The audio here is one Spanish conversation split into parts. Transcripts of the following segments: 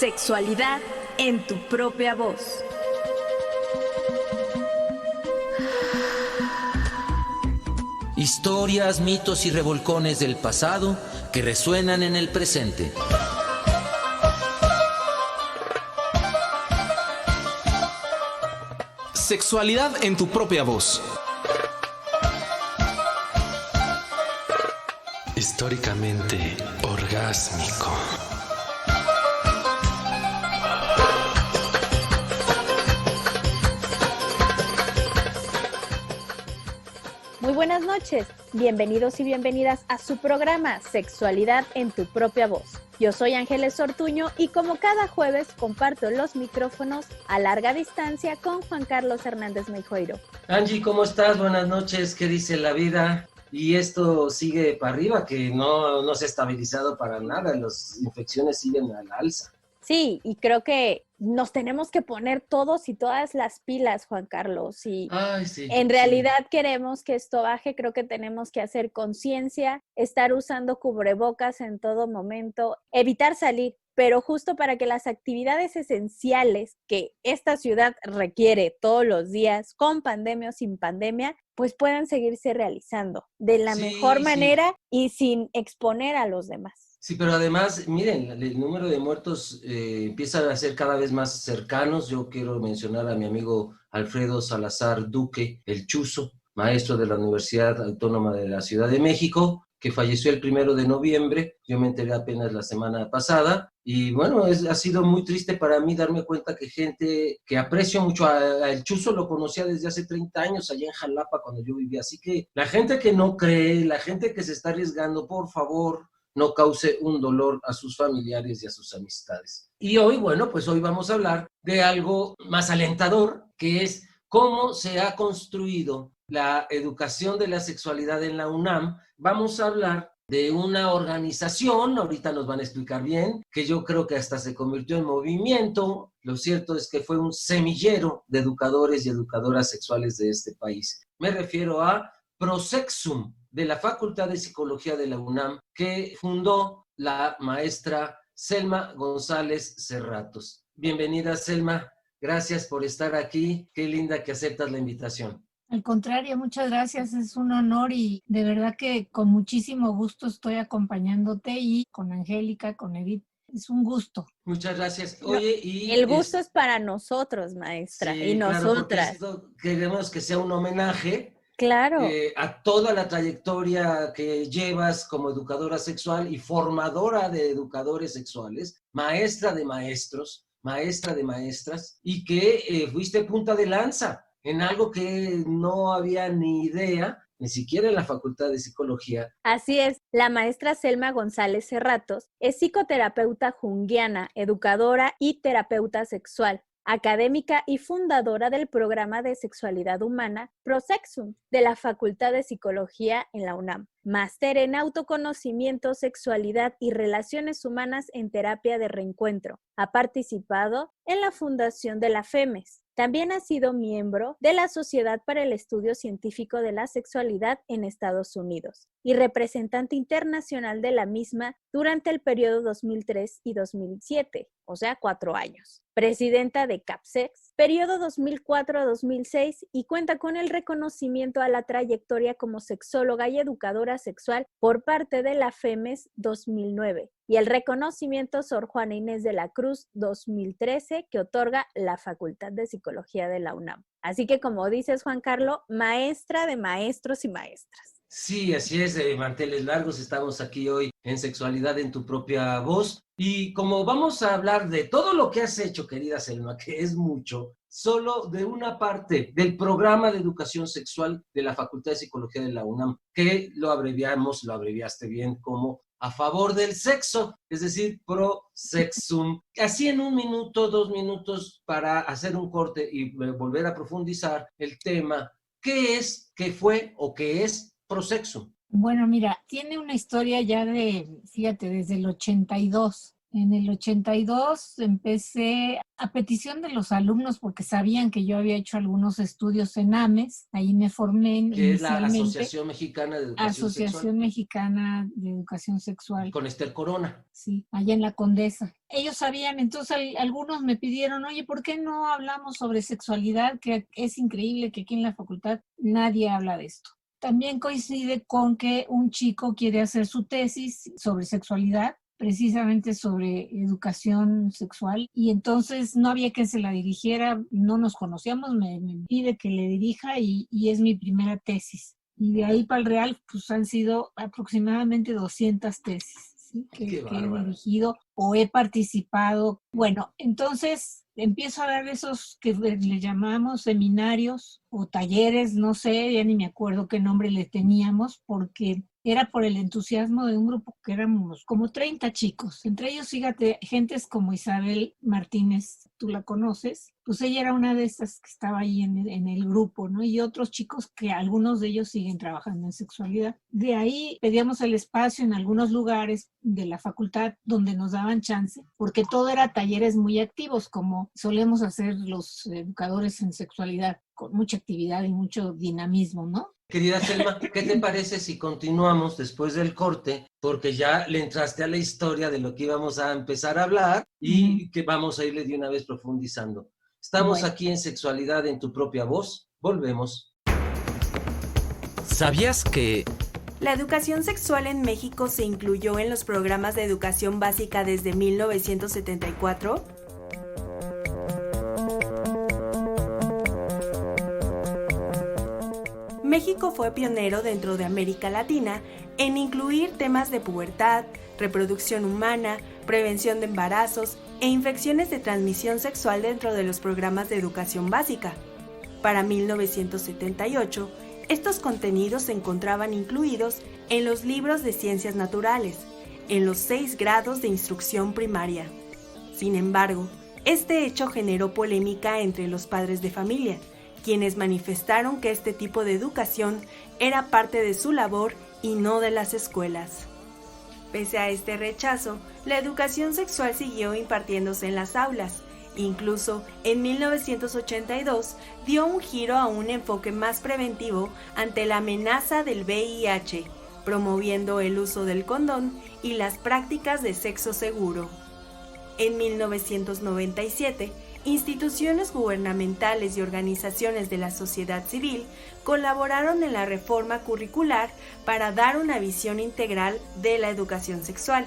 Sexualidad en tu propia voz. Historias, mitos y revolcones del pasado que resuenan en el presente. Sexualidad en tu propia voz. Históricamente orgásmico. Muy buenas noches, bienvenidos y bienvenidas a su programa Sexualidad en tu propia voz. Yo soy Ángeles Ortuño y como cada jueves comparto los micrófonos a larga distancia con Juan Carlos Hernández Meijoiro. Angie, ¿cómo estás? Buenas noches, ¿qué dice la vida? Y esto sigue para arriba, que no se ha estabilizado para nada, las infecciones siguen al alza. Sí, y creo que nos tenemos que poner todos y todas las pilas, Juan Carlos. Y Sí, en realidad queremos que esto baje, creo que tenemos que hacer conciencia, estar usando cubrebocas en todo momento, evitar salir, pero justo para que las actividades esenciales que esta ciudad requiere todos los días, con pandemia o sin pandemia, pues puedan seguirse realizando de la mejor manera y sin exponer a los demás. Sí, pero además, miren, el número de muertos empieza a ser cada vez más cercanos. Yo quiero mencionar a mi amigo Alfredo Salazar Duque, el Chuzo, maestro de la Universidad Autónoma de la Ciudad de México, que falleció el 1 de noviembre. Yo me enteré apenas la semana pasada. Y bueno, ha sido muy triste para mí darme cuenta que gente que aprecio mucho a El Chuzo lo conocía desde hace 30 años allá en Jalapa cuando yo vivía. Así que la gente que no cree, la gente que se está arriesgando, por favor, no cause un dolor a sus familiares y a sus amistades. Y hoy, bueno, pues hoy vamos a hablar de algo más alentador, que es cómo se ha construido la educación de la sexualidad en la UNAM. Vamos a hablar de una organización, ahorita nos van a explicar bien, que yo creo que hasta se convirtió en movimiento. Lo cierto es que fue un semillero de educadores y educadoras sexuales de este país. Me refiero a Prosexum, de la Facultad de Psicología de la UNAM, que fundó la maestra Selma González Cerratos. Bienvenida, Selma. Gracias por estar aquí. Qué linda que aceptas la invitación. Al contrario, muchas gracias. Es un honor y de verdad que con muchísimo gusto estoy acompañándote y con Angélica, con Edith. Es un gusto. Muchas gracias. Oye, y el gusto es para nosotros, maestra, sí, y nosotras. Claro, queremos que sea un homenaje. Claro. A toda la trayectoria que llevas como educadora sexual y formadora de educadores sexuales, maestra de maestros, maestra de maestras, y que fuiste punta de lanza en algo que no había ni idea, ni siquiera en la Facultad de Psicología. Así es, la maestra Selma González Cerratos es psicoterapeuta junguiana, educadora y terapeuta sexual, académica y fundadora del programa de sexualidad humana Prosexum de la Facultad de Psicología en la UNAM, máster en autoconocimiento, sexualidad y relaciones humanas en terapia de reencuentro. Ha participado en la fundación de la FEMES. También ha sido miembro de la Sociedad para el Estudio Científico de la Sexualidad en Estados Unidos y representante internacional de la misma durante el periodo 2003 y 2007, o sea, 4 años. Presidenta de CAPSEX, periodo 2004 a 2006 y cuenta con el reconocimiento a la trayectoria como sexóloga y educadora sexual por parte de la FEMES 2009 y el reconocimiento Sor Juana Inés de la Cruz 2013 que otorga la Facultad de Psicología de la UNAM. Así que, como dices, Juan Carlos, maestra de maestros y maestras. Sí, así es, manteles largos, estamos aquí hoy en Sexualidad en tu propia voz. Y como vamos a hablar de todo lo que has hecho, querida Selma, que es mucho, solo de una parte del programa de educación sexual de la Facultad de Psicología de la UNAM, que lo abreviaste bien como a favor del sexo, es decir, Prosexum. Así en 1 minuto, 2 minutos, para hacer un corte y volver a profundizar el tema, ¿qué es, qué fue o qué es Prosexum? Bueno, mira, tiene una historia ya de, fíjate, desde el 82. En el 82 empecé a petición de los alumnos porque sabían que yo había hecho algunos estudios en AMES, ahí me formé que es la inicialmente. Asociación Mexicana de Educación Asociación Sexual. Mexicana de Educación Sexual. Con Esther Corona. Sí, allá en la Condesa. Ellos sabían, entonces algunos me pidieron, oye, ¿por qué no hablamos sobre sexualidad? Que es increíble que aquí en la facultad nadie habla de esto. También coincide con que un chico quiere hacer su tesis sobre sexualidad, precisamente sobre educación sexual, y entonces no había quien se la dirigiera, no nos conocíamos, me pide que le dirija y es mi primera tesis. Y de ahí para el Real, pues han sido aproximadamente 200 tesis, ¿sí? que he dirigido o he participado. Bueno, entonces empiezo a dar esos que le llamamos seminarios o talleres, no sé, ya ni me acuerdo qué nombre le teníamos, porque era por el entusiasmo de un grupo que éramos como 30 chicos. Entre ellos, fíjate, gentes como Isabel Martínez, tú la conoces, pues ella era una de esas que estaba ahí en el grupo, ¿no? Y otros chicos que algunos de ellos siguen trabajando en sexualidad. De ahí pedíamos el espacio en algunos lugares de la facultad donde nos daban chance, porque todo era talleres muy activos, como solemos hacer los educadores en sexualidad, con mucha actividad y mucho dinamismo, ¿no? Querida Selma, ¿qué te parece si continuamos después del corte? Porque ya le entraste a la historia de lo que íbamos a empezar a hablar y que vamos a irle de una vez profundizando. Estamos aquí en Sexualidad en tu propia voz. Volvemos. ¿Sabías que La educación sexual en México se incluyó en los programas de educación básica desde 1974? México fue pionero dentro de América Latina en incluir temas de pubertad, reproducción humana, prevención de embarazos e infecciones de transmisión sexual dentro de los programas de educación básica. Para 1978, estos contenidos se encontraban incluidos en los libros de ciencias naturales, en los 6 grados de instrucción primaria. Sin embargo, este hecho generó polémica entre los padres de familia, quienes manifestaron que este tipo de educación era parte de su labor y no de las escuelas. Pese a este rechazo, la educación sexual siguió impartiéndose en las aulas. Incluso en 1982 dio un giro a un enfoque más preventivo ante la amenaza del VIH, promoviendo el uso del condón y las prácticas de sexo seguro. En 1997, instituciones gubernamentales y organizaciones de la sociedad civil colaboraron en la reforma curricular para dar una visión integral de la educación sexual.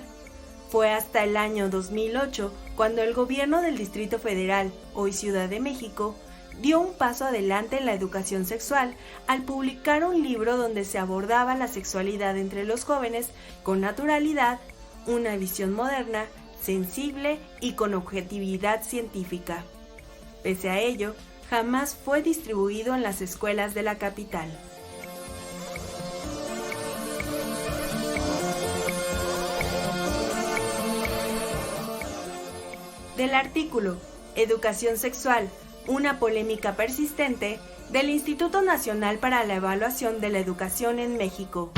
Fue hasta el año 2008 cuando el gobierno del Distrito Federal, hoy Ciudad de México, dio un paso adelante en la educación sexual al publicar un libro donde se abordaba la sexualidad entre los jóvenes con naturalidad, una visión moderna, sensible y con objetividad científica. Pese a ello, jamás fue distribuido en las escuelas de la capital. Del artículo Educación sexual, una polémica persistente, del Instituto Nacional para la Evaluación de la Educación en México.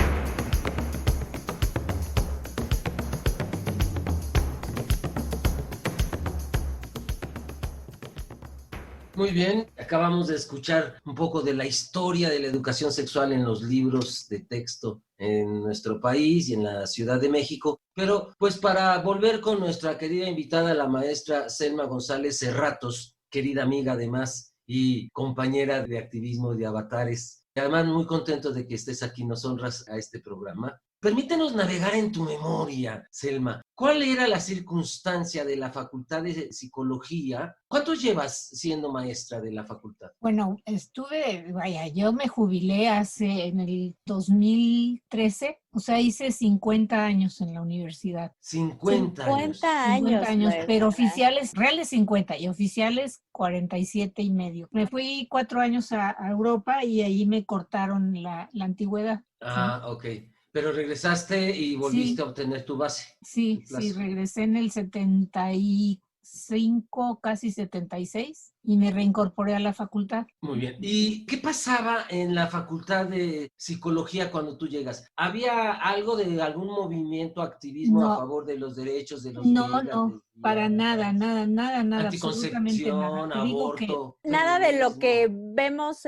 Muy bien, acabamos de escuchar un poco de la historia de la educación sexual en los libros de texto en nuestro país y en la Ciudad de México. Pero pues para volver con nuestra querida invitada, la maestra Selma González Cerratos, querida amiga además y compañera de activismo de Avatares. Y además muy contento de que estés aquí, nos honras a este programa. Permítenos navegar en tu memoria, Selma. ¿Cuál era la circunstancia de la Facultad de Psicología? ¿Cuánto llevas siendo maestra de la facultad? Bueno, yo me jubilé en el 2013, o sea, hice 50 años en la universidad. 50 años. 50 años, pero oficiales, reales 50 y oficiales 47 y medio. Me fui 4 años a Europa y ahí me cortaron la antigüedad. Ah, ¿sí? Ok. Pero regresaste y volviste a obtener tu base. Sí, regresé en el 75, casi 76. y me reincorporé a la facultad. Muy bien. ¿Y qué pasaba en la Facultad de Psicología cuando tú llegas? ¿Había algo de algún movimiento, activismo a No, favor de los derechos de los no, gays, no, para nada, absolutamente nada. anticoncepción, Te digo que aborto, Nada de lo feminismo? que vemos,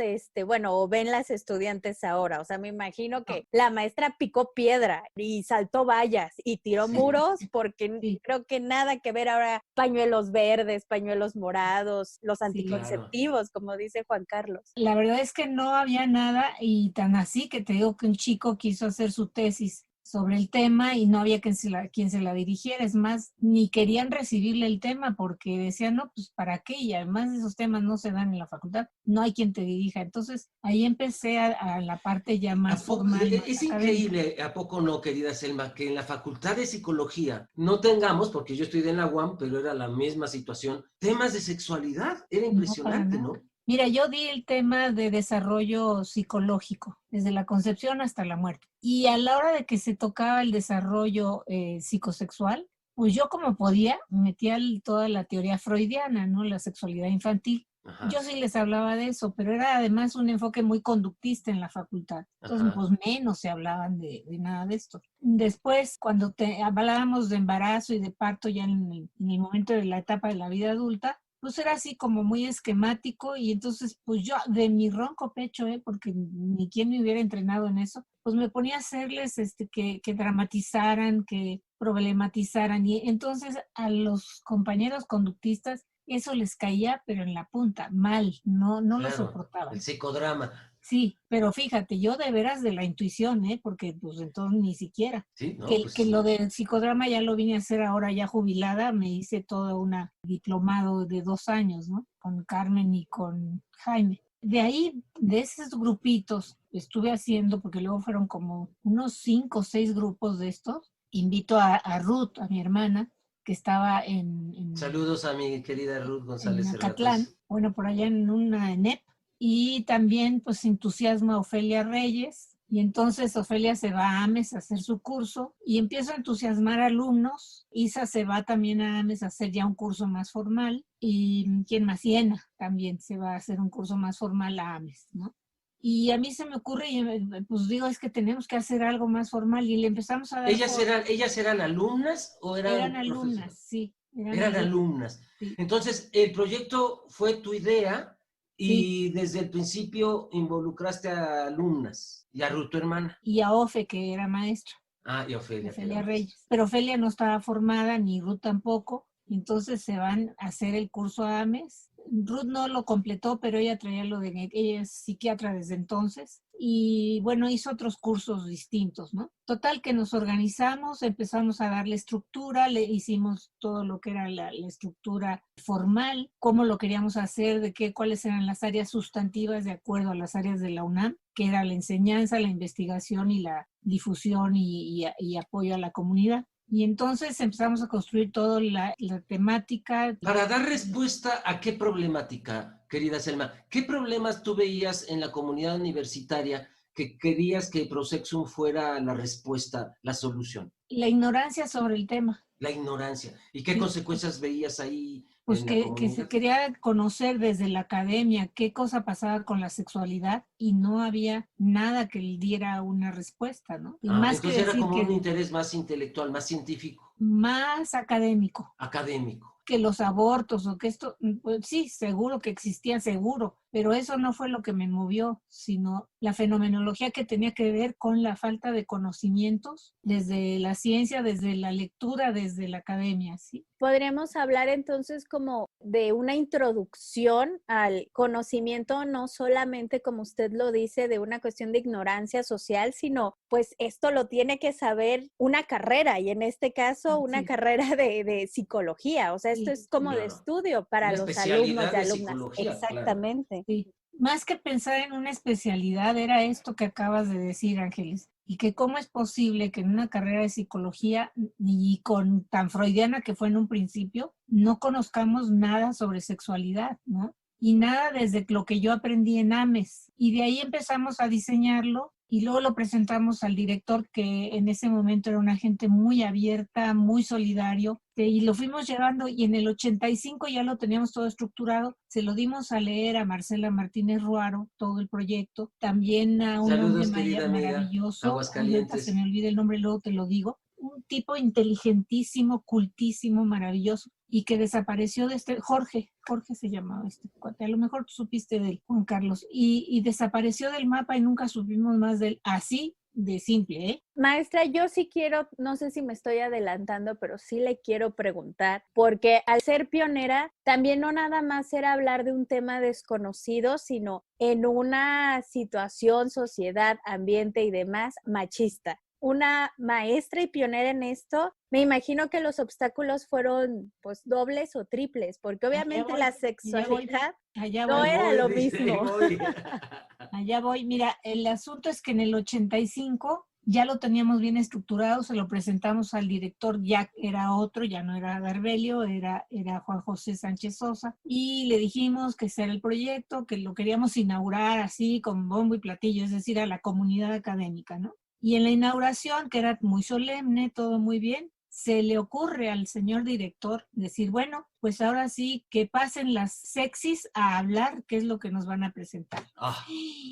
o ven las estudiantes ahora. O sea, me imagino que la maestra picó piedra y saltó vallas y tiró Sí. muros porque Sí. creo que nada que ver ahora pañuelos verdes, pañuelos morados, los Sí. anticonceptivos, como dice Juan Carlos. La verdad es que no había nada y tan así que te digo que un chico quiso hacer su tesis sobre el tema y no había quien se la dirigiera. Es más, ni querían recibirle el tema porque decían, no, pues ¿para qué? Y además esos temas no se dan en la facultad, no hay quien te dirija. Entonces ahí empecé a la parte ya más formal. Es increíble, ¿a poco no, querida Selma, que en la Facultad de Psicología no tengamos, porque yo estudié en la UAM, pero era la misma situación, temas de sexualidad? Era impresionante, ¿no? Mira, yo di el tema de desarrollo psicológico, desde la concepción hasta la muerte. Y a la hora de que se tocaba el desarrollo psicosexual, pues yo como podía, metía toda la teoría freudiana, ¿no? La sexualidad infantil. Ajá. Yo sí les hablaba de eso, pero era además un enfoque muy conductista en la facultad. Entonces, pues menos se hablaban de nada de esto. Después, cuando hablábamos de embarazo y de parto ya en el momento de la etapa de la vida adulta, pues era así como muy esquemático y entonces pues yo de mi ronco pecho, porque ni quien me hubiera entrenado en eso, pues me ponía a hacerles que dramatizaran, que problematizaran y entonces a los compañeros conductistas eso les caía pero en la punta, mal, no Claro, lo soportaban. el psicodrama. Sí, pero fíjate, yo de veras de la intuición, porque pues entonces ni siquiera. Sí, no, Que lo del psicodrama ya lo vine a hacer ahora ya jubilada, me hice todo un diplomado de 2 años, ¿no? Con Carmen y con Jaime. De ahí, de esos grupitos, estuve haciendo, porque luego fueron como unos 5 o 6 grupos de estos. Invito a Ruth, a mi hermana, que estaba en Saludos a mi querida Ruth González en Acatlán, Serratos. bueno, por allá en una ENEP. Y también pues entusiasma a Ofelia Reyes y entonces Ofelia se va a AMES a hacer su curso y empiezo a entusiasmar alumnos. Isa se va también a AMES a hacer ya un curso más formal y ¿quién más? Siena también se va a hacer un curso más formal a AMES, ¿no? Y a mí se me ocurre, y pues digo, es que tenemos que hacer algo más formal y le empezamos a dar... ¿Ellas eran alumnas o eran alumnas, sí. Eran alumnas. Sí. Entonces, el proyecto fue tu idea y Sí. desde el principio involucraste a alumnas y a Ruth, tu hermana. Y a Ofe, que era maestra. Ah, y a Ofelia. Ofelia Reyes. Pero Ofelia no estaba formada, ni Ruth tampoco. Entonces se van a hacer el curso a AMES. Ruth no lo completó, pero ella traía ella es psiquiatra desde entonces. Y bueno, hizo otros cursos distintos, ¿no? Total que nos organizamos, empezamos a darle estructura, le hicimos todo lo que era la estructura formal, cómo lo queríamos hacer, cuáles eran las áreas sustantivas de acuerdo a las áreas de la UNAM, que era la enseñanza, la investigación y la difusión y apoyo a la comunidad. Y entonces empezamos a construir toda la temática. Para dar respuesta a qué problemática, querida Selma, ¿qué problemas tú veías en la comunidad universitaria que querías que Prosexum fuera la respuesta, la solución? La ignorancia sobre el tema. La ignorancia. ¿Y qué consecuencias veías ahí? Pues que se quería conocer desde la academia qué cosa pasaba con la sexualidad y no había nada que le diera una respuesta, ¿no? Y más entonces era como un interés más intelectual, más científico. Más académico. Académico. Que los abortos o que esto, pues sí, seguro que existía, seguro, pero eso no fue lo que me movió, sino la fenomenología que tenía que ver con la falta de conocimientos desde la ciencia, desde la lectura, desde la academia, ¿sí? Podríamos hablar entonces como de una introducción al conocimiento, no solamente como usted lo dice, de una cuestión de ignorancia social, sino pues esto lo tiene que saber una carrera y en este caso una carrera de psicología, o sea, esto es como de estudio para los alumnos y alumnas. Exactamente. Claro. Sí. Más que pensar en una especialidad, era esto que acabas de decir, Ángeles, y que cómo es posible que en una carrera de psicología, y con tan freudiana que fue en un principio, no conozcamos nada sobre sexualidad, ¿no? Y nada desde lo que yo aprendí en AMES. Y de ahí empezamos a diseñarlo y luego lo presentamos al director, que en ese momento era una gente muy abierta, muy solidario, y lo fuimos llevando, y en el 85 ya lo teníamos todo estructurado. Se lo dimos a leer a Marcela Martínez Ruaro, todo el proyecto, también a un Saludos, hombre querida amiga, maravilloso, Aguascalientes. se me olvida el nombre, luego te lo digo, un tipo inteligentísimo, cultísimo, maravilloso, y que desapareció de Jorge se llamaba este cuate, a lo mejor tú supiste de él, Juan Carlos, y desapareció del mapa y nunca supimos más de él, así de simple, ¿eh? Maestra, yo sí quiero, no sé si me estoy adelantando, pero sí le quiero preguntar, porque al ser pionera, también no nada más era hablar de un tema desconocido, sino en una situación, sociedad, ambiente y demás machista. Una maestra y pionera en esto, me imagino que los obstáculos fueron pues dobles o triples, porque obviamente la sexualidad no era lo mismo. Allá voy. Mira, el asunto es que en el 85 ya lo teníamos bien estructurado, se lo presentamos al director, ya era otro, ya no era Garbelio, era Juan José Sánchez Sosa, y le dijimos que ese era el proyecto, que lo queríamos inaugurar así con bombo y platillo, es decir, a la comunidad académica, ¿no? Y en la inauguración, que era muy solemne, todo muy bien, se le ocurre al señor director decir, bueno, pues ahora sí que pasen las sexys a hablar, qué es lo que nos van a presentar.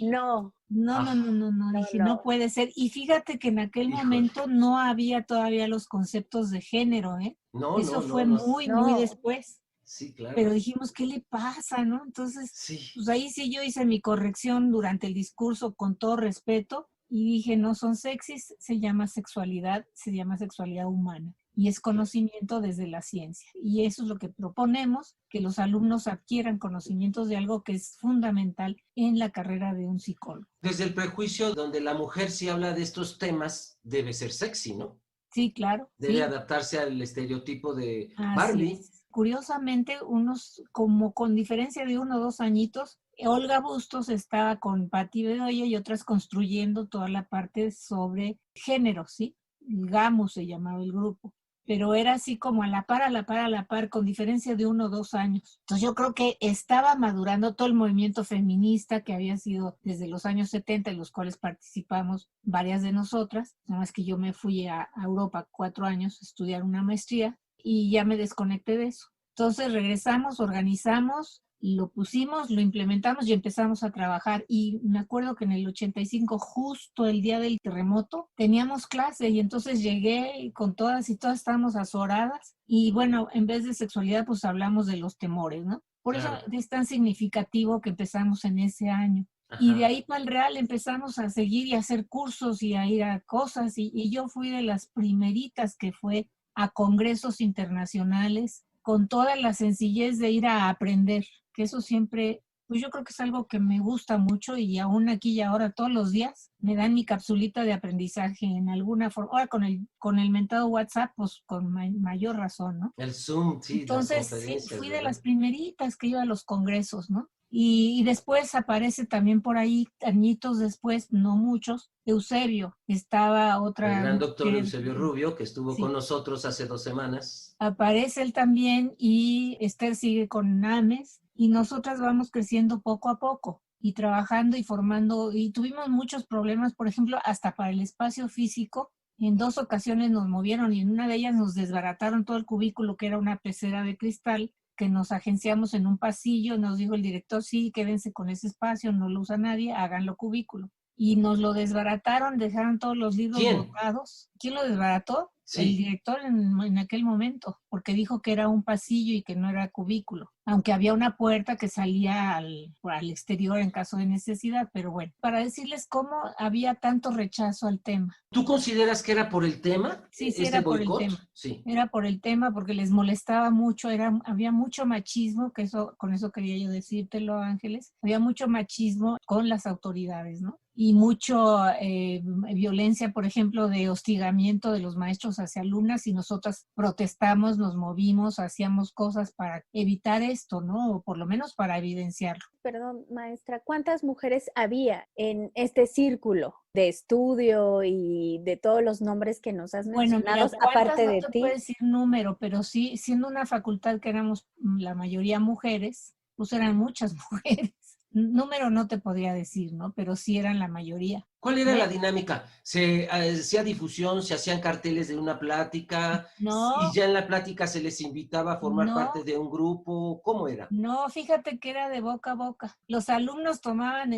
No, dije, no puede ser. Y fíjate que en aquel momento no había todavía los conceptos de género, ¿eh? Eso fue muy después. Sí, claro. Pero dijimos, ¿qué le pasa, no? Entonces, pues ahí sí yo hice mi corrección durante el discurso con todo respeto. Y dije, no son sexys, se llama sexualidad humana. Y es conocimiento desde la ciencia. Y eso es lo que proponemos, que los alumnos adquieran conocimientos de algo que es fundamental en la carrera de un psicólogo. Desde el prejuicio, donde la mujer si habla de estos temas, debe ser sexy, ¿no? Sí, claro. Debe adaptarse al estereotipo de Barbie. Curiosamente, como con diferencia de 1 o 2 añitos, Olga Bustos estaba con Patti Bedoya y otras construyendo toda la parte sobre género, ¿sí? GAMU se llamaba el grupo. Pero era así como a la par, con diferencia de 1 o 2 años. Entonces yo creo que estaba madurando todo el movimiento feminista que había sido desde los años 70, en los cuales participamos varias de nosotras. Nada más que yo me fui a Europa 4 años a estudiar una maestría y ya me desconecté de eso. Entonces regresamos, organizamos, lo pusimos, lo implementamos y empezamos a trabajar. Y me acuerdo que en el 85, justo el día del terremoto, teníamos clase y entonces llegué con todas y todas estábamos azoradas. Y bueno, en vez de sexualidad, pues hablamos de los temores, ¿no? Por eso es tan significativo que empezamos en ese año. Ajá. Y de ahí para el Real empezamos a seguir y a hacer cursos y a ir a cosas. Y yo fui de las primeritas que fue a congresos internacionales con toda la sencillez de ir a aprender, que eso siempre, pues yo creo que es algo que me gusta mucho y aún aquí y ahora todos los días me dan mi capsulita de aprendizaje en alguna forma. Ahora con el mentado WhatsApp, pues con mayor razón, ¿no? El Zoom, sí. Entonces sí, fui de las primeritas que iba a los congresos, ¿no? Y después aparece también por ahí, añitos después, no muchos, Eusebio. Estaba otra... El gran doctor Eusebio Rubio, que estuvo con nosotros hace 2 semanas. Aparece él también y Esther sigue con NAMES y nosotras vamos creciendo poco a poco y trabajando y formando. Y tuvimos muchos problemas, por ejemplo, hasta para el espacio físico. En 2 ocasiones nos movieron y en una de ellas nos desbarataron todo el cubículo, que era una pecera de cristal, que nos agenciamos en un pasillo. Nos dijo el director, sí, quédense con ese espacio, no lo usa nadie, háganlo cubículo. Y nos lo desbarataron, dejaron todos los libros botados. ¿Quién lo desbarató? Sí. El director en aquel momento, porque dijo que era un pasillo y que no era cubículo, aunque había una puerta que salía al exterior en caso de necesidad, pero bueno, para decirles cómo había tanto rechazo al tema. ¿Tú consideras que era por el tema? Sí, era por el tema. Sí. Era por el tema, porque les molestaba mucho, había mucho machismo, con eso quería yo decírtelo, Ángeles, había mucho machismo con las autoridades, ¿no? Y mucho violencia, por ejemplo, de hostigamiento de los maestros hacia alumnas, y nosotras protestamos, nos movimos, hacíamos cosas para evitar esto, ¿no? O por lo menos para evidenciarlo. Perdón, maestra, ¿cuántas mujeres había en este círculo de estudio y de todos los nombres que nos has mencionado, aparte de ti? No te puedo decir número, pero sí, siendo una facultad que éramos la mayoría mujeres, pues eran muchas mujeres. número no te podría decir, ¿no? Pero sí eran la mayoría. ¿Cuál era la dinámica? ¿Se hacía difusión, se hacían carteles de una plática? No. ¿Y ya en la plática se les invitaba a formar parte de un grupo? ¿Cómo era? No, fíjate que era de boca a boca. Los alumnos tomaban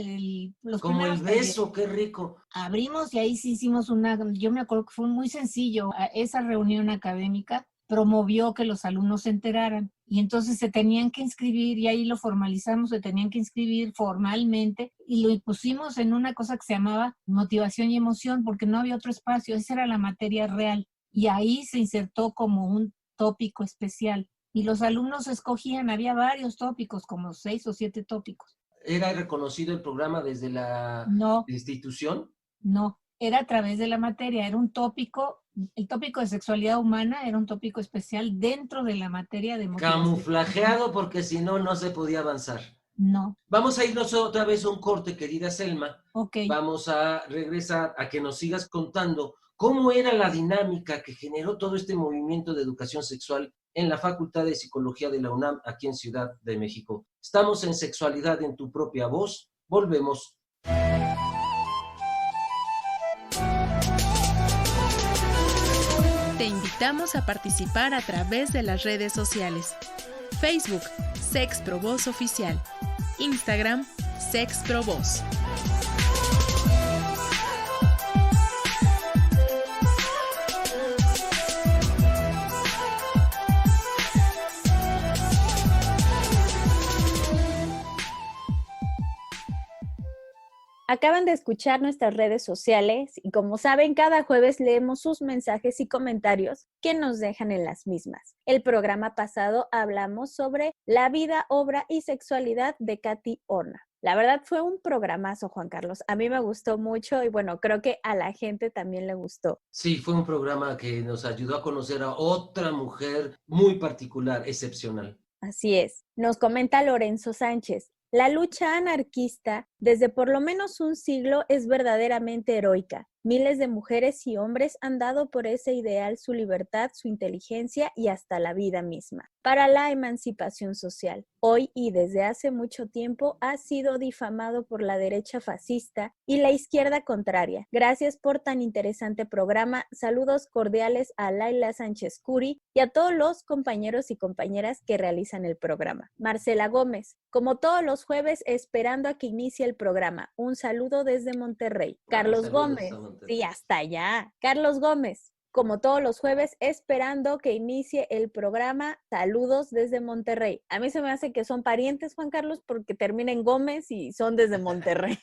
los como el primeros beso, talleres. qué rico. Abrimos y ahí sí hicimos yo me acuerdo que fue muy sencillo. Esa reunión académica promovió que los alumnos se enteraran y entonces se tenían que inscribir y ahí lo formalizamos, se tenían que inscribir formalmente y lo pusimos en una cosa que se llamaba motivación y emoción porque no había otro espacio, esa era la materia real y ahí se insertó como un tópico especial y los alumnos escogían, había varios tópicos, como 6 o 7 tópicos. ¿Era reconocido el programa desde la institución? No, era a través de la materia, era un tópico. El tópico de sexualidad humana era un tópico especial dentro de la materia de motivación. Camuflajeado porque si no, no se podía avanzar. No. Vamos a irnos otra vez a un corte, querida Selma. Ok. Vamos a regresar a que nos sigas contando cómo era la dinámica que generó todo este movimiento de educación sexual en la Facultad de Psicología de la UNAM, aquí en Ciudad de México. Estamos en Sexualidad en tu propia voz. Volvemos. Te invitamos a participar a través de las redes sociales. Facebook, SexProVoz Oficial. Instagram, SexProVoz. Acaban de escuchar nuestras redes sociales y como saben, cada jueves leemos sus mensajes y comentarios que nos dejan en las mismas. El programa pasado hablamos sobre la vida, obra y sexualidad de Katy Horna. La verdad fue un programazo, Juan Carlos. A mí me gustó mucho y bueno, creo que a la gente también le gustó. Sí, fue un programa que nos ayudó a conocer a otra mujer muy particular, excepcional. Así es. Nos comenta Lorenzo Sánchez. La lucha anarquista, desde por lo menos un siglo, es verdaderamente heroica. Miles de mujeres y hombres han dado por ese ideal su libertad, su inteligencia y hasta la vida misma, para la emancipación social. Hoy y desde hace mucho tiempo ha sido difamado por la derecha fascista y la izquierda contraria. Gracias por tan interesante programa. Saludos cordiales a Laila Sánchez Curi y a todos los compañeros y compañeras que realizan el programa. Marcela Gómez, como todos los jueves, esperando a que inicie el programa. Un saludo desde Monterrey. Carlos Gómez. Sí, hasta allá. Carlos Gómez, como todos los jueves, esperando que inicie el programa. Saludos desde Monterrey. A mí se me hace que son parientes, Juan Carlos, porque terminan en Gómez y son desde Monterrey.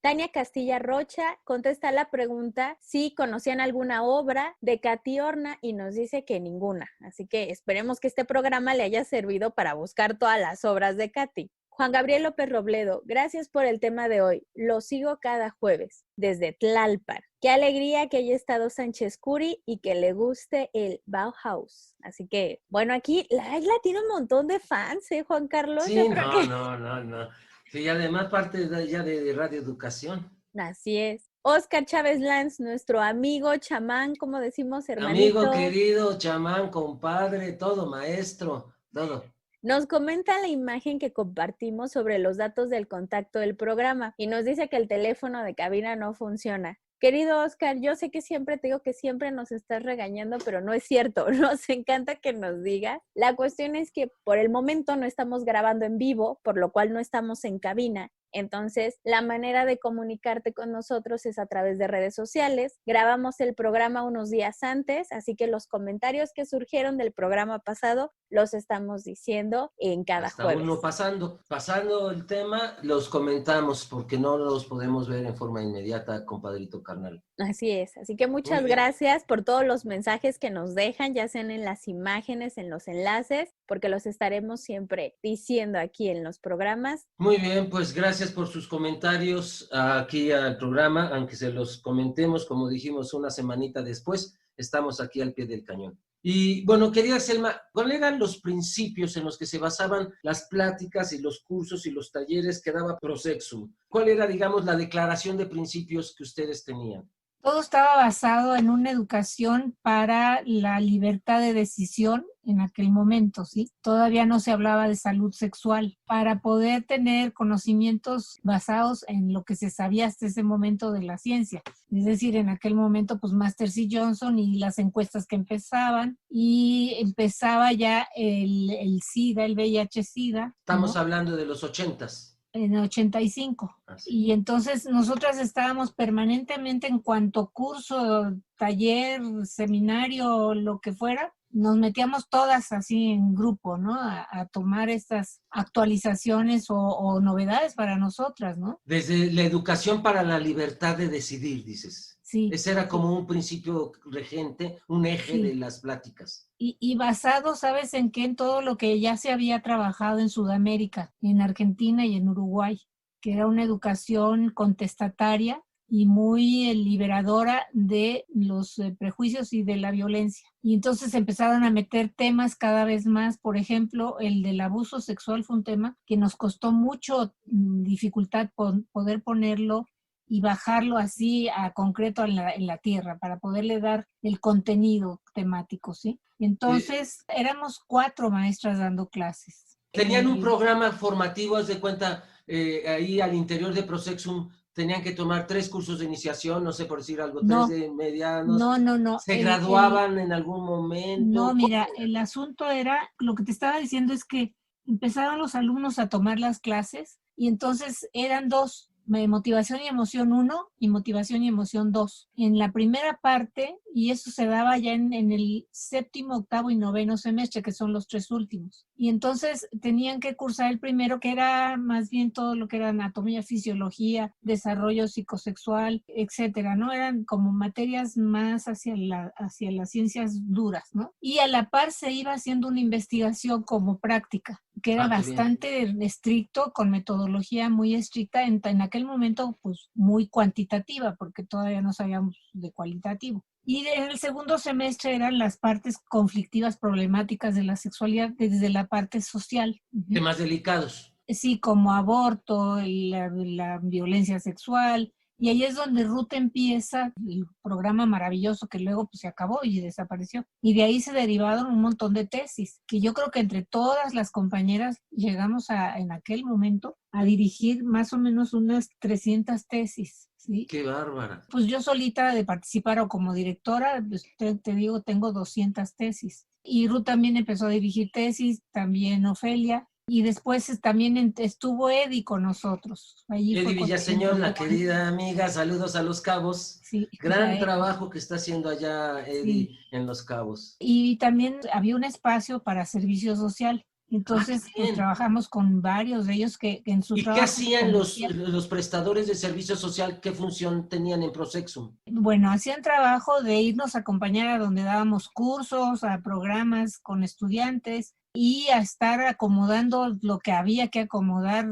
Tania Castilla Rocha contesta la pregunta si conocían alguna obra de Katy Horna y nos dice que ninguna. Así que esperemos que este programa le haya servido para buscar todas las obras de Katy. Juan Gabriel López Robledo, gracias por el tema de hoy. Lo sigo cada jueves desde Tlalpan. Qué alegría que haya estado Sánchez Curi y que le guste el Bauhaus. Así que, bueno, aquí la isla tiene un montón de fans, Juan Carlos. Sí, no. Sí, y además parte ya de Radio Educación. Así es. Oscar Chávez Lanz, nuestro amigo chamán, como decimos, hermanito. Amigo querido, chamán, compadre, todo, maestro, todo. Nos comenta la imagen que compartimos sobre los datos del contacto del programa y nos dice que el teléfono de cabina no funciona. Querido Oscar, yo sé que siempre te digo que siempre nos estás regañando, pero no es cierto. Nos encanta que nos digas. La cuestión es que por el momento no estamos grabando en vivo, por lo cual no estamos en cabina. Entonces, la manera de comunicarte con nosotros es a través de redes sociales. Grabamos el programa unos días antes, así que los comentarios que surgieron del programa pasado los estamos diciendo en cada jueves. Uno pasando el tema, los comentamos porque no los podemos ver en forma inmediata, compadrito carnal. Así es, así que muchas gracias por todos los mensajes que nos dejan, ya sean en las imágenes, en los enlaces, porque los estaremos siempre diciendo aquí en los programas. Muy bien, pues gracias por sus comentarios aquí al programa, aunque se los comentemos, como dijimos, una semanita después, estamos aquí al pie del cañón. Y bueno, querida Selma, ¿cuáles eran los principios en los que se basaban las pláticas y los cursos y los talleres que daba Prosexum? ¿Cuál era, digamos, la declaración de principios que ustedes tenían? Todo estaba basado en una educación para la libertad de decisión en aquel momento, ¿sí? Todavía no se hablaba de salud sexual. Para poder tener conocimientos basados en lo que se sabía hasta ese momento de la ciencia. Es decir, en aquel momento, pues Masters y Johnson y las encuestas que empezaban, y empezaba ya el SIDA, el VIH-SIDA. Estamos ¿no? hablando de los 80s. En el 85. Así. Y entonces nosotras estábamos permanentemente en cuanto curso, taller, seminario, lo que fuera, nos metíamos todas así en grupo, ¿no? A tomar estas actualizaciones o novedades para nosotras, ¿no? Desde la educación para la libertad de decidir, dices. Sí. Ese era como un principio regente, un eje Sí. de las pláticas. Y basado, ¿sabes en qué? En todo lo que ya se había trabajado en Sudamérica, en Argentina y en Uruguay, que era una educación contestataria y muy liberadora de los prejuicios y de la violencia. Y entonces empezaron a meter temas cada vez más. Por ejemplo, el del abuso sexual fue un tema que nos costó mucho dificultad poder ponerlo y bajarlo así a concreto en la tierra para poderle dar el contenido temático, ¿sí? Entonces, éramos 4 maestras dando clases. Tenían un programa formativo, haz de cuenta, ahí al interior de Prosexum, tenían que tomar 3 cursos de iniciación, no sé por decir algo, 3 de medianos. No. ¿Se graduaban en algún momento? No, mira, el asunto era, lo que te estaba diciendo es que empezaron los alumnos a tomar las clases y entonces eran 2. Motivación y emoción 1 y motivación y emoción 2. En la primera parte, y eso se daba ya en el 7º, 8º y 9º semestre, que son los 3 últimos. Y entonces tenían que cursar el primero, que era más bien todo lo que era anatomía, fisiología, desarrollo psicosexual, etcétera, ¿no? Eran como materias más hacia las ciencias duras, ¿no? Y a la par se iba haciendo una investigación como práctica, que era bastante estricto, con metodología muy estricta, en aquel momento pues muy cuantitativa, porque todavía no sabíamos de cualitativo. Y en el segundo semestre eran las partes conflictivas, problemáticas de la sexualidad desde la parte social. Temas delicados. Sí, como aborto, la violencia sexual. Y ahí es donde Ruth empieza el programa maravilloso que luego pues, se acabó y desapareció. Y de ahí se derivaron un montón de tesis, que yo creo que entre todas las compañeras llegamos en aquel momento a dirigir más o menos unas 300 tesis. ¿Sí? ¡Qué bárbara! Pues yo solita de participar o como directora, pues te digo, tengo 200 tesis. Y Ruth también empezó a dirigir tesis, también Ofelia. Y después también estuvo Eddie con nosotros. Eddie Villaseñor, la querida amiga, saludos a Los Cabos. Sí, gran trabajo que está haciendo allá Eddie en Los Cabos. Y también había un espacio para servicio social. Entonces pues, trabajamos con varios de ellos que en su trabajo... ¿Y qué hacían los prestadores de servicio social? ¿Qué función tenían en Prosexum? Bueno, hacían trabajo de irnos a acompañar a donde dábamos cursos, a programas con estudiantes y a estar acomodando lo que había que acomodar,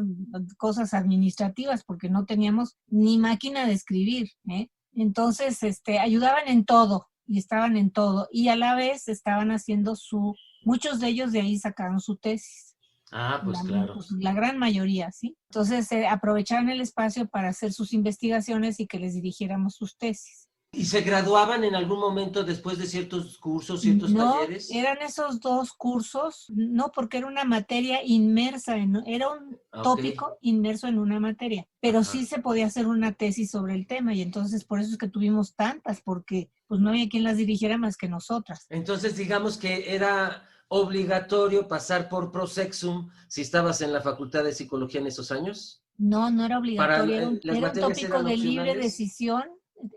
cosas administrativas, porque no teníamos ni máquina de escribir, ¿eh? Entonces, ayudaban en todo y estaban en todo y a la vez estaban haciendo muchos de ellos de ahí sacaron su tesis. Ah, pues claro. Pues, la gran mayoría, ¿sí? Entonces, aprovechaban el espacio para hacer sus investigaciones y que les dirigiéramos sus tesis. ¿Y se graduaban en algún momento después de ciertos cursos, ciertos talleres? No, eran esos 2 cursos, no, porque era una materia inmersa, era un tópico inmerso en una materia, pero sí se podía hacer una tesis sobre el tema y entonces por eso es que tuvimos tantas, porque pues no había quien las dirigiera más que nosotras. Entonces digamos que era obligatorio pasar por Prosexum si estabas en la Facultad de Psicología en esos años. No, no era obligatorio, era un tópico de libre opcionales. Decisión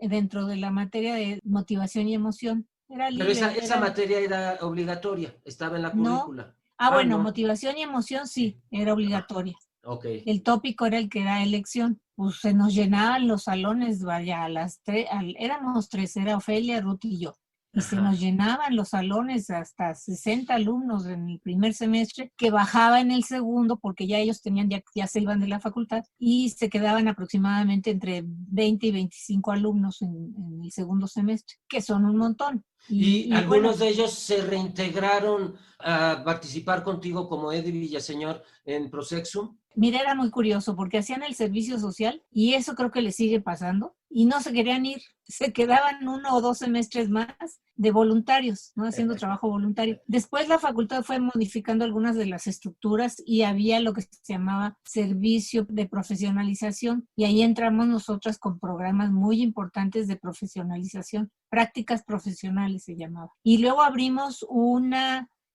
dentro de la materia de motivación y emoción. Era libre, pero esa materia era obligatoria, estaba en la currícula. No. Bueno, no. Motivación y emoción sí, era obligatoria. Okay. El tópico era el que era elección. Pues se nos llenaban los salones, vaya, éramos 3, era Ofelia, Ruth y yo. Y se nos llenaban los salones hasta 60 alumnos en el primer semestre, que bajaba en el segundo porque ya ellos ya se iban de la facultad y se quedaban aproximadamente entre 20 y 25 alumnos en el segundo semestre, que son un montón. ¿Y algunos de ellos se reintegraron a participar contigo como Eddie Villaseñor en Prosexum? Mira, era muy curioso porque hacían el servicio social y eso creo que les sigue pasando y no se querían ir, se quedaban 1 o 2 semestres más de voluntarios, ¿no? Haciendo trabajo voluntario. Después la facultad fue modificando algunas de las estructuras y había lo que se llamaba servicio de profesionalización y ahí entramos nosotras con programas muy importantes de profesionalización, prácticas profesionales se llamaba. Y luego abrimos un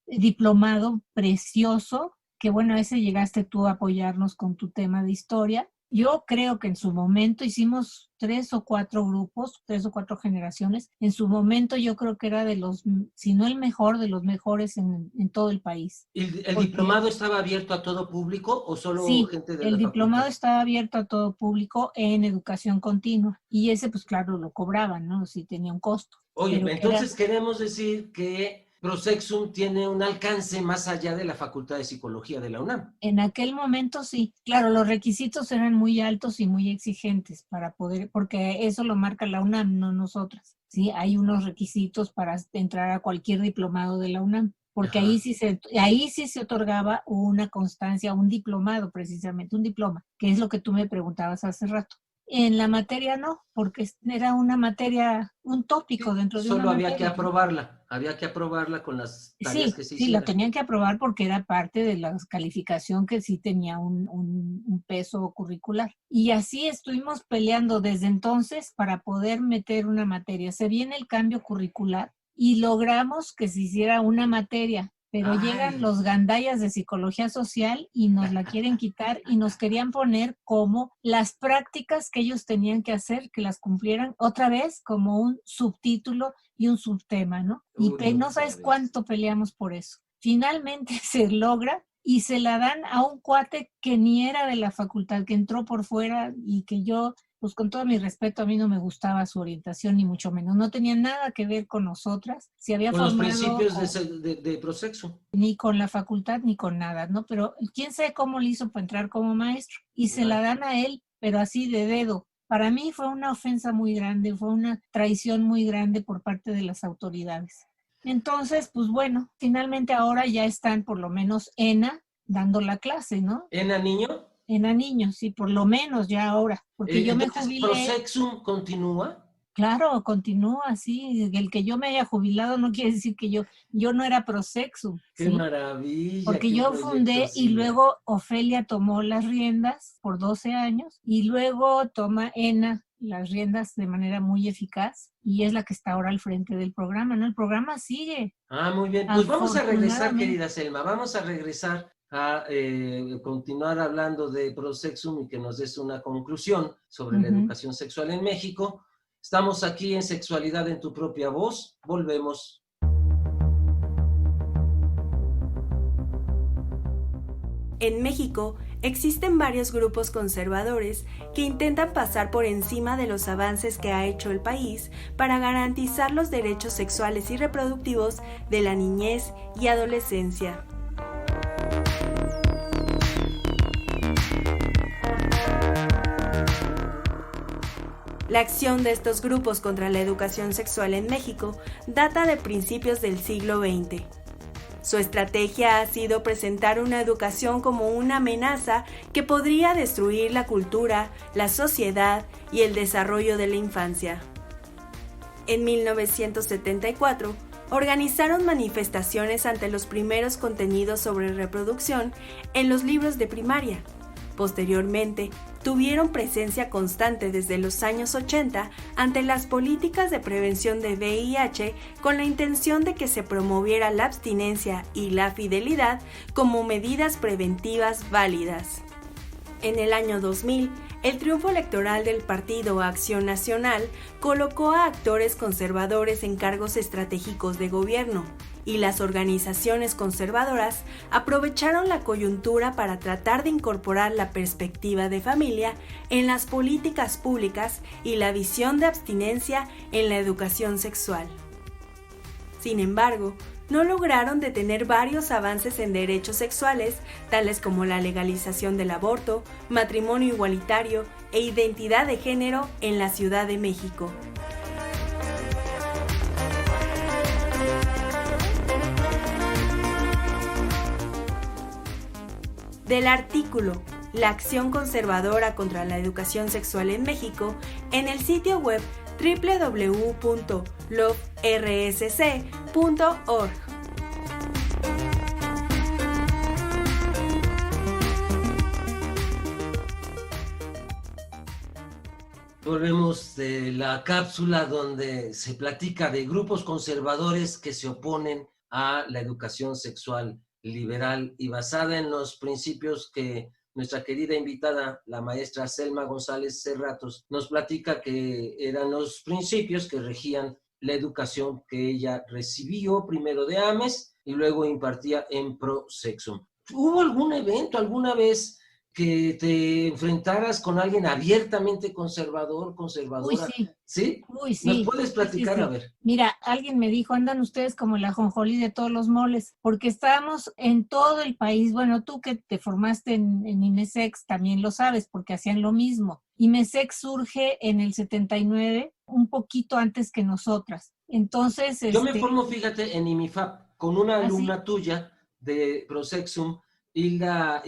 diplomado precioso, que bueno, ese llegaste tú a apoyarnos con tu tema de historia. Yo creo que en su momento hicimos 3 o 4 grupos, 3 o 4 generaciones. En su momento yo creo que era de los, si no el mejor, de los mejores en todo el país. ¿El diplomado estaba abierto a todo público o solo sí, gente de la el diplomado facultad? estaba abierto a todo público en educación continua. Y ese, pues claro, lo cobraban, ¿no? Sí tenía un costo. Oye, Pero entonces queremos decir que Prosexum tiene un alcance más allá de la Facultad de Psicología de la UNAM. En aquel momento sí, claro, los requisitos eran muy altos y muy exigentes para poder, porque eso lo marca la UNAM, no nosotras. Sí, hay unos requisitos para entrar a cualquier diplomado de la UNAM, porque ahí sí se otorgaba una constancia, un diplomado precisamente, un diploma, que es lo que tú me preguntabas hace rato. En la materia no, porque era una materia, un tópico dentro de una materia. Solo había que aprobarla con las tareas que se hicieran. Sí, lo tenían que aprobar porque era parte de la calificación que sí tenía un peso curricular. Y así estuvimos peleando desde entonces para poder meter una materia. Se viene el cambio curricular y logramos que se hiciera una materia. Pero llegan los gandayas de psicología social y nos la quieren quitar y nos querían poner como las prácticas que ellos tenían que hacer, que las cumplieran otra vez como un subtítulo y un subtema, ¿no? Y no sabes cuánto peleamos por eso. Finalmente se logra y se la dan a un cuate que ni era de la facultad, que entró por fuera y que yo, pues con todo mi respeto, a mí no me gustaba su orientación, ni mucho menos. No tenía nada que ver con nosotras. Se había con formado, los principios de Prosexum. Ni con la facultad, ni con nada, ¿no? Pero quién sabe cómo le hizo para entrar como maestro. Y se la dan a él, pero así de dedo. Para mí fue una ofensa muy grande, fue una traición muy grande por parte de las autoridades. Entonces, pues bueno, finalmente ahora ya están por lo menos ENA dando la clase, ¿no? ¿ENA niño? ENA niño, sí, por lo menos ya ahora. Porque yo me jubilé. ¿Prosexum continúa? Claro, continúa, sí. El que yo me haya jubilado no quiere decir que yo no era Prosexum. ¡Qué maravilla! Porque yo fundé y luego Ofelia tomó las riendas por 12 años y luego toma ENA las riendas de manera muy eficaz y es la que está ahora al frente del programa, ¿no? El programa sigue. Muy bien. Pues vamos a regresar, querida Selma, vamos a regresar a continuar hablando de Prosexum y que nos des una conclusión sobre la educación sexual en México. Estamos aquí en Sexualidad en tu propia voz. Volvemos. En México existen varios grupos conservadores que intentan pasar por encima de los avances que ha hecho el país para garantizar los derechos sexuales y reproductivos de la niñez y adolescencia. La acción de estos grupos contra la educación sexual en México data de principios del siglo XX. Su estrategia ha sido presentar una educación como una amenaza que podría destruir la cultura, la sociedad y el desarrollo de la infancia. En 1974, organizaron manifestaciones ante los primeros contenidos sobre reproducción en los libros de primaria. Posteriormente, tuvieron presencia constante desde los años 80 ante las políticas de prevención de VIH con la intención de que se promoviera la abstinencia y la fidelidad como medidas preventivas válidas. En el año 2000, el triunfo electoral del Partido Acción Nacional colocó a actores conservadores en cargos estratégicos de gobierno, y las organizaciones conservadoras aprovecharon la coyuntura para tratar de incorporar la perspectiva de familia en las políticas públicas y la visión de abstinencia en la educación sexual. Sin embargo, no lograron detener varios avances en derechos sexuales, tales como la legalización del aborto, matrimonio igualitario e identidad de género en la Ciudad de México. Del artículo la acción conservadora contra la educación sexual en México en el sitio web www.lovrssc.org. Volvemos de la cápsula donde se platica de grupos conservadores que se oponen a la educación sexual liberal y basada en los principios que nuestra querida invitada, la maestra Selma González Cerratos, nos platica que eran los principios que regían la educación que ella recibió primero de AMES y luego impartía en ProSexum. ¿Hubo algún evento alguna vez que te enfrentaras con alguien abiertamente conservadora? Uy, sí. ¿Sí? Uy, sí. ¿Nos puedes platicar? Sí. A ver. Mira, alguien me dijo, andan ustedes como la ajonjolí de todos los moles, porque estábamos en todo el país. Bueno, tú que te formaste en IMESEX también lo sabes, porque hacían lo mismo. IMESEX surge en el 79, un poquito antes que nosotras. Entonces, yo me formo, fíjate, en IMIFAP, con una alumna tuya de ProSexum, Hilda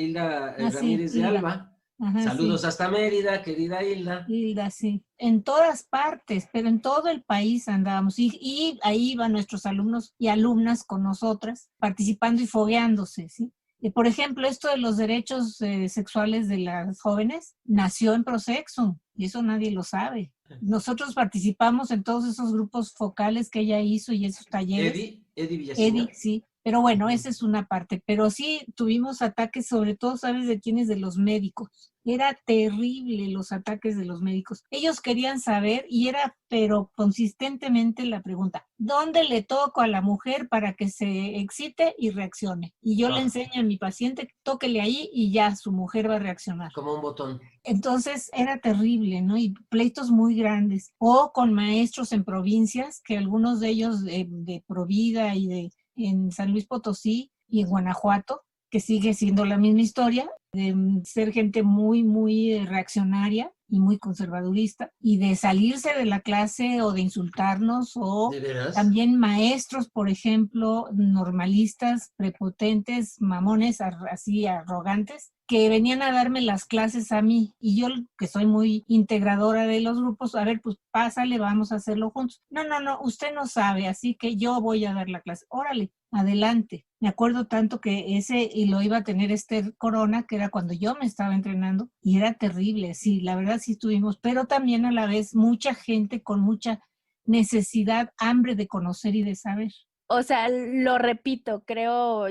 Ramírez de Alba. Ajá, saludos hasta Mérida, querida Hilda. Hilda, sí. En todas partes, pero en todo el país andábamos. Y ahí iban nuestros alumnos y alumnas con nosotras, participando y fogueándose, ¿sí? Por ejemplo, esto de los derechos sexuales de las jóvenes nació en ProSexum, y eso nadie lo sabe. Nosotros participamos en todos esos grupos focales que ella hizo y esos talleres. Eddie Villasina. Eddie, sí. Pero bueno, esa es una parte. Pero sí tuvimos ataques, sobre todo, ¿sabes de quiénes? De los médicos. Era terrible los ataques de los médicos. Ellos querían saber, y era, pero consistentemente la pregunta, ¿dónde le toco a la mujer para que se excite y reaccione? Y yo le enseño a mi paciente, tóquele ahí y ya su mujer va a reaccionar. Como un botón. Entonces era terrible, ¿no? Y pleitos muy grandes. O con maestros en provincias, que algunos de ellos de Provida y en San Luis Potosí y en Guanajuato, que sigue siendo la misma historia, de ser gente muy, muy reaccionaria y muy conservadurista, y de salirse de la clase o de insultarnos, o también maestros, por ejemplo, normalistas, prepotentes, mamones, así arrogantes, que venían a darme las clases a mí, y yo, que soy muy integradora de los grupos, a ver, pues pásale, vamos a hacerlo juntos. No, usted no sabe, así que yo voy a dar la clase. Órale, adelante. Me acuerdo tanto que y lo iba a tener Esther Corona, que era cuando yo me estaba entrenando, y era terrible, sí, la verdad sí tuvimos, pero también a la vez mucha gente con mucha necesidad, hambre de conocer y de saber. O sea, lo repito,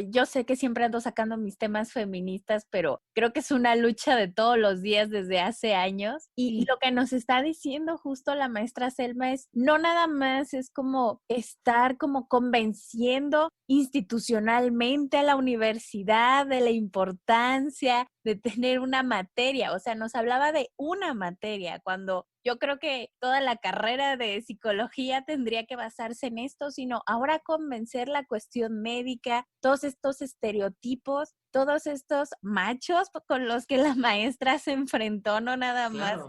yo sé que siempre ando sacando mis temas feministas, pero creo que es una lucha de todos los días desde hace años. Y lo que nos está diciendo justo la maestra Selma es, no nada más es como estar como convenciendo institucionalmente a la universidad de la importancia de tener una materia. O sea, nos hablaba de una materia, cuando yo creo que toda la carrera de psicología tendría que basarse en esto, sino ahora convencer la cuestión médica, todos estos estereotipos, todos estos machos con los que la maestra se enfrentó, no nada más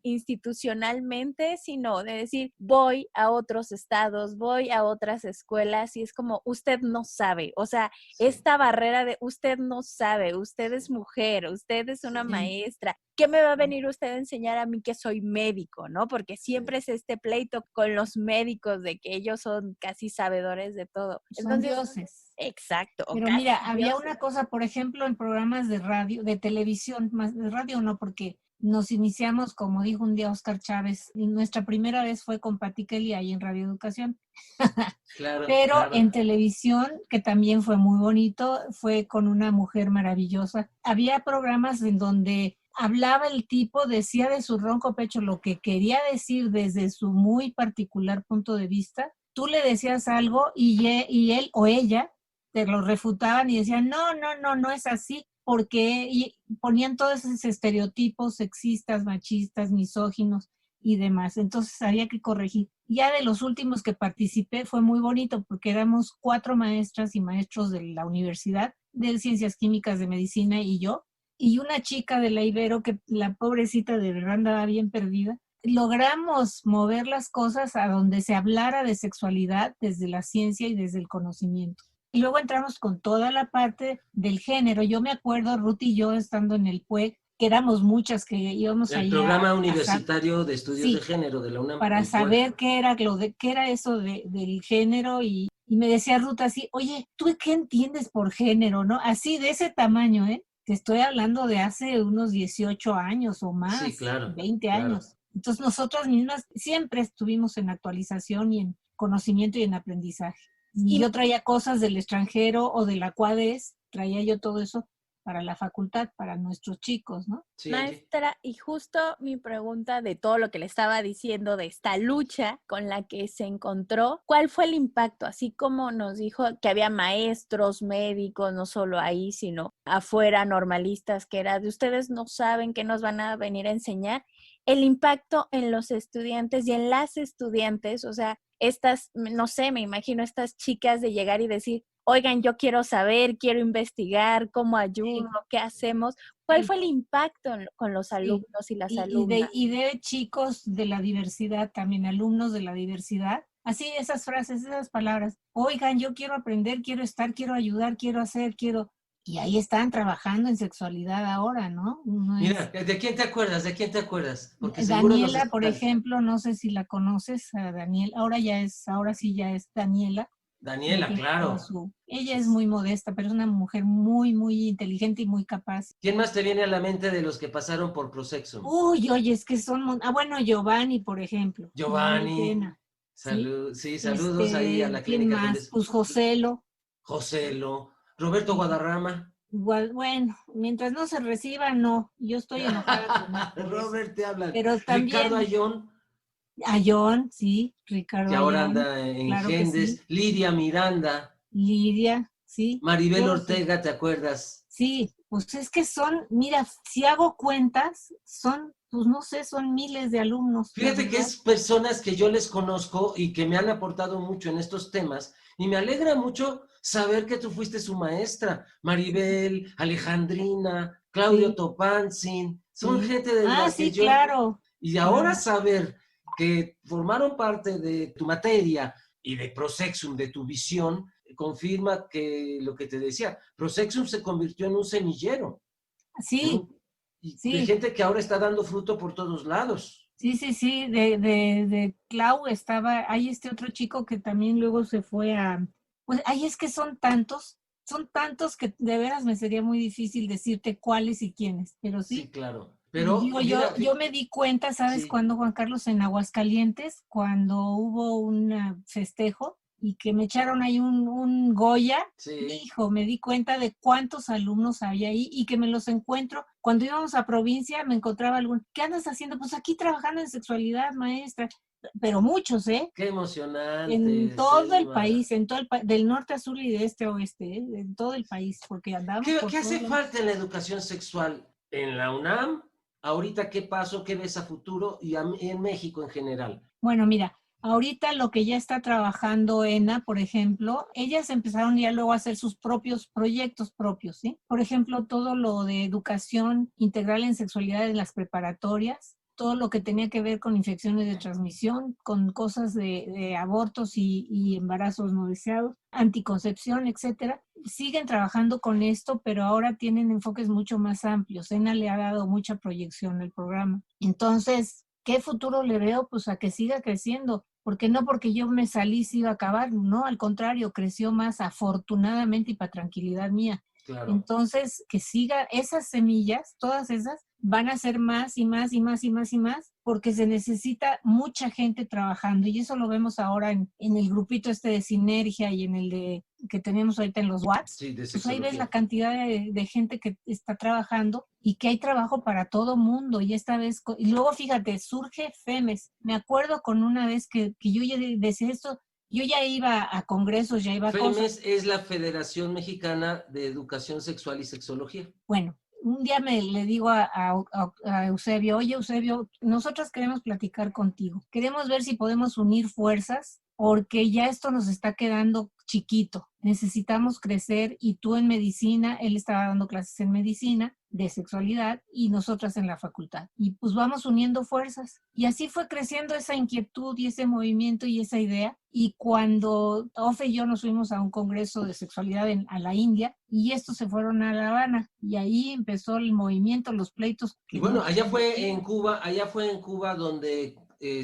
institucionalmente, sino de decir, voy a otros estados, voy a otras escuelas, y es como, usted no sabe, o sea, esta barrera de usted no sabe, usted es mujer, usted es una maestra, ¿qué me va a venir usted a enseñar a mí que soy médico, no? Porque siempre es este pleito con los médicos de que ellos son casi sabedores de todo. Entonces, son dioses. Exacto. Pero mira, había una cosa, por ejemplo, en programas de radio, de televisión, más de radio no, porque nos iniciamos, como dijo un día Oscar Chávez, y nuestra primera vez fue con Pati Kelly ahí en Radio Educación. Pero en televisión, que también fue muy bonito, fue con una mujer maravillosa. Había programas en donde hablaba el tipo, decía de su ronco pecho lo que quería decir desde su muy particular punto de vista. Tú le decías algo y él o ella te lo refutaban y decían, no es así, porque y ponían todos esos estereotipos sexistas, machistas, misóginos y demás. Entonces había que corregir. Ya de los últimos que participé fue muy bonito, porque éramos 4 maestras y maestros de la universidad, de Ciencias Químicas, de Medicina y yo, y una chica de la Ibero que la pobrecita de verdad andaba bien perdida. Logramos mover las cosas a donde se hablara de sexualidad desde la ciencia y desde el conocimiento. Y luego entramos con toda la parte del género. Yo me acuerdo, Ruth y yo, estando en el PUEC, que éramos muchas que íbamos El ahí programa universitario de estudios de género de la UNAM. Para saber qué era eso del género y me decía Ruth así, oye, ¿tú qué entiendes por género, no? Así, de ese tamaño, ¿eh? Te estoy hablando de hace unos 18 años o más, sí, claro, 20 claro. años. Entonces nosotras mismas siempre estuvimos en actualización y en conocimiento y en aprendizaje. Y yo traía cosas del extranjero o de la CUADES, traía yo todo eso para la facultad, para nuestros chicos, ¿no? Sí, maestra, y justo mi pregunta de todo lo que le estaba diciendo, de esta lucha con la que se encontró, ¿cuál fue el impacto? Así como nos dijo que había maestros, médicos, no solo ahí, sino afuera, normalistas, que era de ustedes no saben qué nos van a venir a enseñar, el impacto en los estudiantes y en las estudiantes, o sea, estas, no sé, me imagino estas chicas de llegar y decir, oigan, yo quiero saber, quiero investigar, cómo ayudo, qué hacemos. ¿Cuál fue el impacto con los alumnos y las alumnas? Y de chicos de la diversidad, también alumnos de la diversidad. Así, esas frases, esas palabras. Oigan, yo quiero aprender, quiero estar, quiero ayudar, quiero hacer, quiero... Y ahí están trabajando en sexualidad ahora, ¿no? Mira, ¿de quién te acuerdas? ¿De quién te acuerdas? Porque Daniela, por ejemplo, no sé si la conoces, a Daniela. Ahora sí ya es Daniela. Daniela, claro. Ella es muy modesta, pero es una mujer muy, muy inteligente y muy capaz. ¿Quién más te viene a la mente de los que pasaron por Prosexum? Uy, oye, es que son... bueno, Giovanni, por ejemplo. Giovanni. Saludos ahí a la clínica. ¿Quién más? Pues Joselo. Roberto Guadarrama. Igual, bueno, mientras no se reciba, no. Yo estoy enojada con Robert te habla. Pero también... Ricardo Ayón. Ayón, sí, Ricardo que ahora Ayón, anda en claro Gendes, sí. Lidia Miranda. Lidia, sí. Maribel Ortega, ¿te acuerdas? Sí, pues es que son, mira, si hago cuentas, son, pues no sé, son miles de alumnos. Fíjate que es personas que yo les conozco y que me han aportado mucho en estos temas y me alegra mucho saber que tú fuiste su maestra. Maribel, Alejandrina, Claudio Topanzin, son gente de la que yo... claro. Y ahora saber que formaron parte de tu materia y de Prosexum, de tu visión, confirma que lo que te decía, Prosexum se convirtió en un semillero. Sí. De gente que ahora está dando fruto por todos lados. Sí, de Clau estaba, hay otro chico que también luego se fue a... Pues, es que son tantos que de veras me sería muy difícil decirte cuáles y quiénes, pero sí. Sí, claro. Pero digo, yo me di cuenta, ¿sabes cuándo, Juan Carlos? En Aguascalientes, cuando hubo un festejo y que me echaron ahí un Goya, hijo, me di cuenta de cuántos alumnos había ahí y que me los encuentro. Cuando íbamos a provincia me encontraba algún, ¿qué andas haciendo? Pues aquí trabajando en sexualidad, maestra. Pero muchos, ¿eh? Qué emocionante. En todo el país, del norte a sur y de este a oeste, en todo el país, porque andamos... ¿Qué hace falta en la educación sexual en la UNAM? Ahorita, ¿qué pasó? ¿Qué ves a futuro? Y en México en general. Bueno, mira, ahorita lo que ya está trabajando ENA, por ejemplo, ellas empezaron ya luego a hacer sus propios proyectos propios, ¿sí? Por ejemplo, todo lo de educación integral en sexualidad en las preparatorias, todo lo que tenía que ver con infecciones de transmisión, con cosas de abortos y embarazos no deseados, anticoncepción, etcétera. Siguen trabajando con esto, pero ahora tienen enfoques mucho más amplios. ENA le ha dado mucha proyección al programa. Entonces, ¿qué futuro le veo? Pues a que siga creciendo. Porque no porque yo me salí se iba a acabar, no, al contrario, creció más afortunadamente y para tranquilidad mía. Claro. Entonces, que siga esas semillas, todas esas, van a ser más y más y más y más y más, porque se necesita mucha gente trabajando, y eso lo vemos ahora en el grupito de Sinergia y en el que tenemos ahorita en los Watts. Sí, pues ahí ves la cantidad de gente que está trabajando y que hay trabajo para todo mundo, y esta vez, y luego fíjate, surge FEMES. Me acuerdo con una vez que yo ya decía esto. Yo ya iba a congresos, ya iba a cosas. FEMES es la Federación Mexicana de Educación Sexual y Sexología. Bueno, un día le digo a Eusebio, oye Eusebio, nosotros queremos platicar contigo. Queremos ver si podemos unir fuerzas porque ya esto nos está quedando chiquito. Necesitamos crecer y tú en medicina, él estaba dando clases en medicina, de sexualidad y nosotras en la facultad. Y pues vamos uniendo fuerzas. Y así fue creciendo esa inquietud y ese movimiento y esa idea. Y cuando Ofe y yo nos fuimos a un congreso de sexualidad a la India, y estos se fueron a La Habana, y ahí empezó el movimiento, los pleitos. Y bueno, allá fue en Cuba donde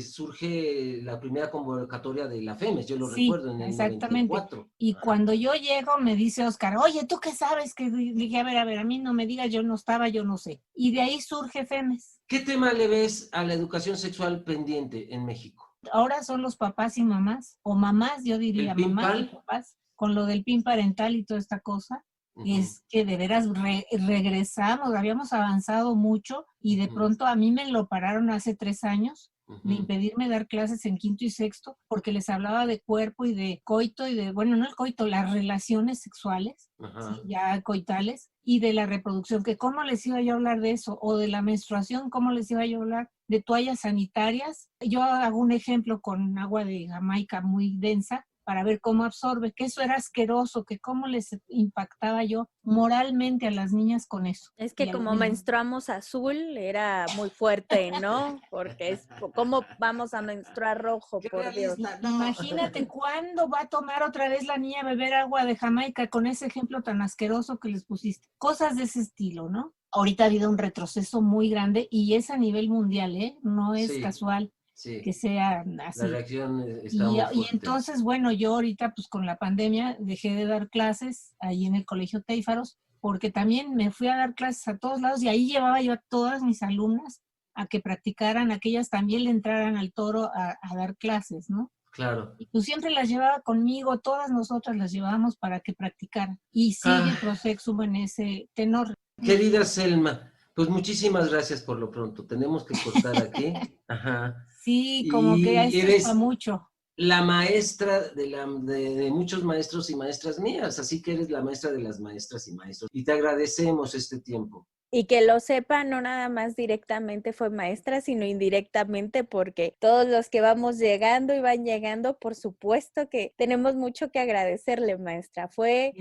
surge la primera convocatoria de la FEMES, yo lo recuerdo, en el exactamente. 94. Y cuando yo llego me dice Óscar, oye, ¿tú qué sabes? Que dije, a ver, a mí no me digas, yo no estaba, yo no sé. Y de ahí surge FEMES. ¿Qué tema le ves a la educación sexual pendiente en México? Ahora son los papás y mamás, o mamás, yo diría, mamás y papás, con lo del PIN parental y toda esta cosa. Es que de veras regresamos, habíamos avanzado mucho y de pronto a mí me lo pararon hace 3 años de impedirme dar clases en 5º y 6º porque les hablaba de cuerpo y de coito y de, bueno, no el coito, las relaciones sexuales, ¿sí? Ya coitales, y de la reproducción, que cómo les iba yo a hablar de eso, o de la menstruación, cómo les iba yo a hablar de toallas sanitarias. Yo hago un ejemplo con agua de Jamaica muy densa, para ver cómo absorbe, que eso era asqueroso, que cómo les impactaba yo moralmente a las niñas con eso. Es que como menstruamos azul, era muy fuerte, ¿no? Porque es, ¿cómo vamos a menstruar rojo, por Dios? No. Imagínate cuándo va a tomar otra vez la niña a beber agua de Jamaica con ese ejemplo tan asqueroso que les pusiste. Cosas de ese estilo, ¿no? Ahorita ha habido un retroceso muy grande y es a nivel mundial, ¿eh? No es casual. Sí, que sea así. La reacción está muy fuerte. Y entonces, bueno, yo ahorita pues con la pandemia dejé de dar clases ahí en el Colegio Téifaros, porque también me fui a dar clases a todos lados y ahí llevaba yo a todas mis alumnas a que practicaran, a que ellas también le entraran al toro a dar clases, ¿no? Claro. Y pues siempre las llevaba conmigo, todas nosotras las llevábamos para que practicaran. Y sigue Prosexumo en ese tenor. Querida Selma, pues muchísimas gracias por lo pronto. Tenemos que cortar aquí. Ajá. Sí, como que eres para mucho. La maestra de muchos maestros y maestras mías, así que eres la maestra de las maestras y maestros. Y te agradecemos este tiempo. Y que lo sepa, no nada más directamente fue maestra, sino indirectamente, porque todos los que vamos llegando y van llegando, por supuesto que tenemos mucho que agradecerle, maestra. Fue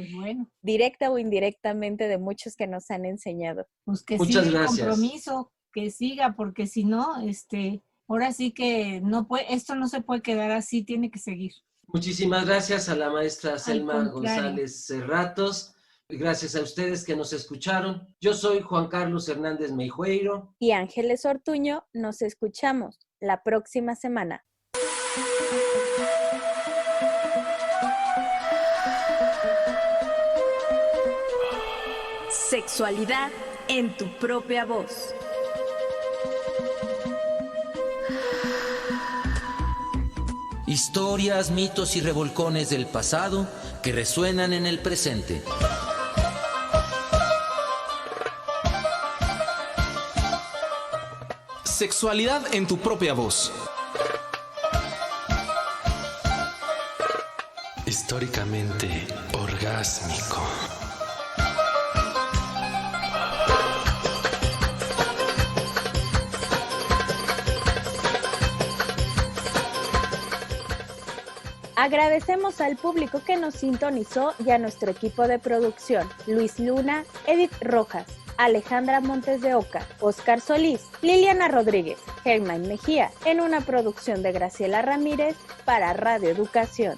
directa o indirectamente de muchos que nos han enseñado. Pues que muchas siga gracias. El compromiso, que siga, porque si no, ahora sí que no puede, esto no se puede quedar así, tiene que seguir. Muchísimas gracias a la maestra Selma González Cerratos. Gracias a ustedes que nos escucharon. Yo soy Juan Carlos Hernández Meijueiro. Y Ángeles Ortuño. Nos escuchamos la próxima semana. Sexualidad en tu propia voz. Historias, mitos y revolcones del pasado que resuenan en el presente. Sexualidad en tu propia voz. Históricamente orgásmico. Agradecemos al público que nos sintonizó y a nuestro equipo de producción: Luis Luna, Edith Rojas, Alejandra Montes de Oca, Óscar Solís, Liliana Rodríguez, Germán Mejía, en una producción de Graciela Ramírez para Radio Educación.